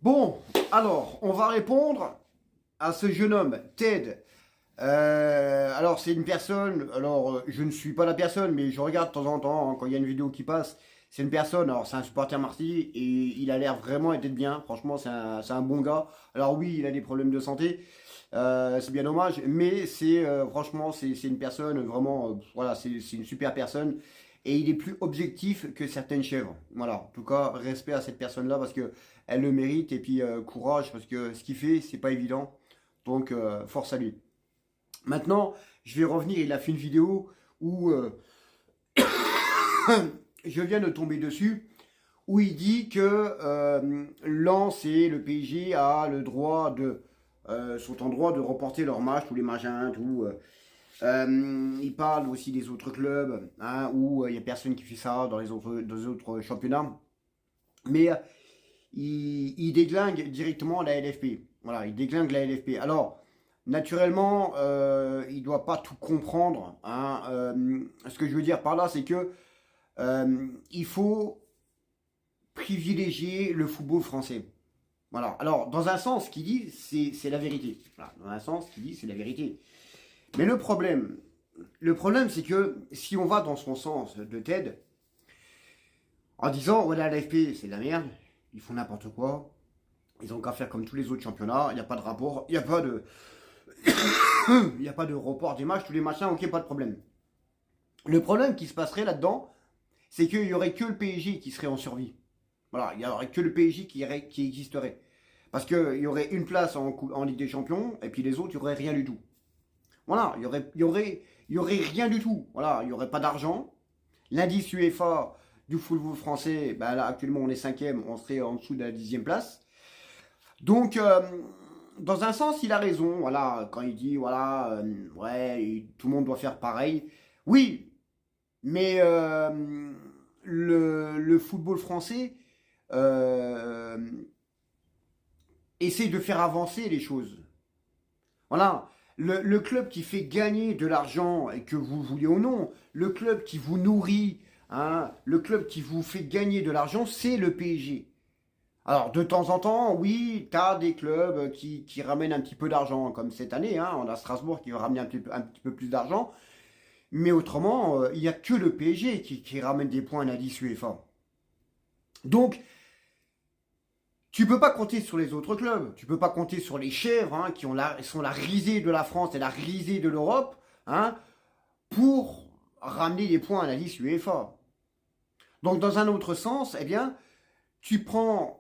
Bon, alors, on va répondre à ce jeune homme, Ted. Alors, c'est une personne, je ne suis pas la personne, mais je regarde de temps en temps, hein, quand il y a une vidéo qui passe, c'est une personne, alors c'est un supporter marseillais, et il a l'air vraiment d'être bien, franchement, c'est un bon gars. Alors oui, il a des problèmes de santé, c'est bien dommage, mais franchement, c'est une personne vraiment, voilà, c'est une super personne, et il est plus objectif que certaines chèvres. Voilà, en tout cas, respect à cette personne-là, parce que elle le mérite, et puis courage, parce que ce qu'il fait, c'est pas évident, donc force à lui. Maintenant, je vais revenir, il a fait une vidéo où je viens de tomber dessus, où il dit que Lens et le PSG a le droit sont en droit de reporter leurs matchs, tous les machins, tout. Il parle aussi des autres clubs, hein, où il n'y a personne qui fait ça dans les autres championnats. Mais il déglingue directement la LFP. Voilà, il déglingue la LFP. Alors, naturellement, il ne doit pas tout comprendre, hein. Ce que je veux dire par là, c'est que il faut privilégier le football français. Voilà. Alors, dans un sens, ce qu'il dit, c'est la vérité. Voilà. Dans un sens, ce qu'il dit, c'est la vérité. Mais le problème, c'est que si on va dans son sens de TED, en disant, voilà, l'AFP, c'est de la merde, ils font n'importe quoi, ils ont qu'à faire comme tous les autres championnats, il n'y a pas de rapport, il n'y a pas de... il n'y a pas de report des matchs, tous les machins, ok, pas de problème. Le problème qui se passerait là-dedans, c'est qu'il n'y aurait que le PSG qui serait en survie. Voilà, il n'y aurait que le PSG qui existerait. Parce qu'il y aurait une place en Ligue des Champions, et puis les autres, il n'y aurait rien du tout. Voilà, il y aurait rien du tout. Voilà, il n'y aurait pas d'argent. L'indice UEFA du football français, ben là, actuellement, on est cinquième, on serait en dessous de la 10e place. Donc, dans un sens, il a raison. Voilà, quand il dit, voilà, ouais, tout le monde doit faire pareil. Oui, mais le football français euh, essaie de faire avancer les choses. Voilà. Le club qui fait gagner de l'argent, et que vous vouliez ou non, le club qui vous nourrit, hein, le club qui vous fait gagner de l'argent, c'est le PSG. Alors, de temps en temps, oui, tu as des clubs qui ramènent un petit peu d'argent, comme cette année, hein, on a Strasbourg qui va ramener un petit peu plus d'argent, mais autrement, il n'y a que le PSG qui ramène des points à l'indice UEFA. Donc, tu peux pas compter sur les autres clubs. Tu peux pas compter sur les chèvres, hein, qui sont la risée de la France et la risée de l'Europe, hein, pour ramener des points à la liste UEFA. Donc, dans un autre sens, eh bien, tu prends